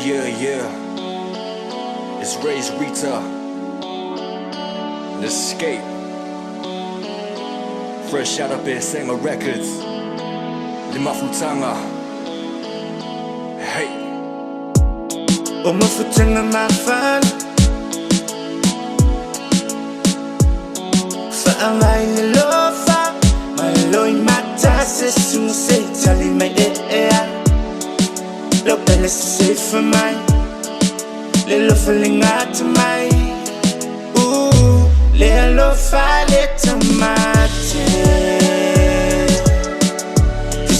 Yeah. It's Ray's Rita. And Escape. Fresh out of Besema Records. Limafutanga. Hey. Umafutanga mafan. Fa'amay nilofa. Maloy mata se sumusay tali may ea. Lopele se for mine. Lelo feeling out to my. Ooh, lelo fale tomate.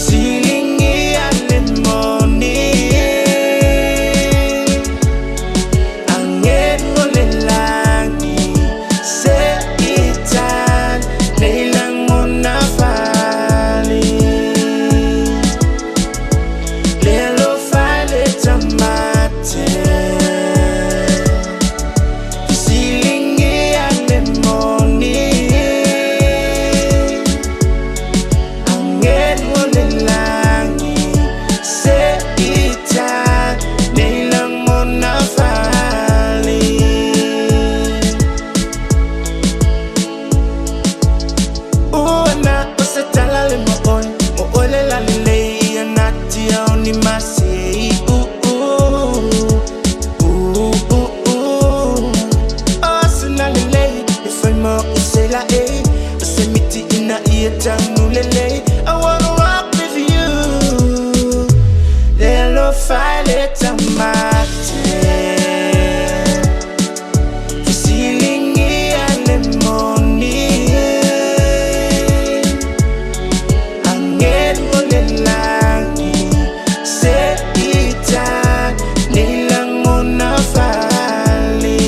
Feeling alimony. Angin ulilangi se itan nailang una fali. Lelo fale tomate. I wanna walk with you. Lelo file tomate. Feeling alimony. Angin ulilangi se itan nilang una fali.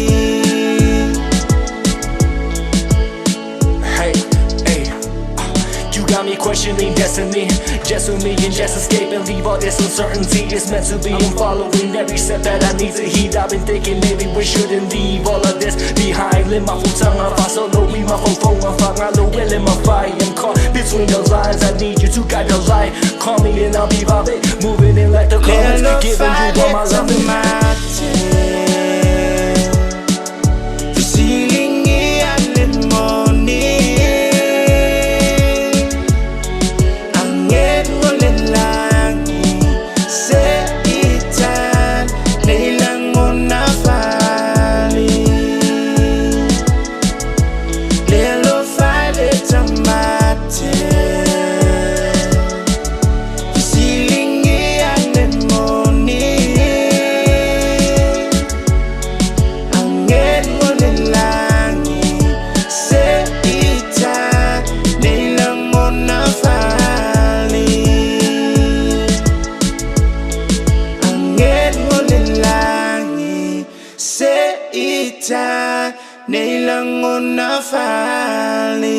Got me questioning destiny. Just with me and just escape and leave all this uncertainty. It's meant to be. I'm following every step that I need to heed. I've been thinking maybe we shouldn't leave all of this behind. Limafutanga fa solo we mafonga fa ngalo wele mafai. I'm caught between the lines. I need you to guide the light. Call me and I'll be vibing, moving in like the colors, giving you all my love and nailang una fali.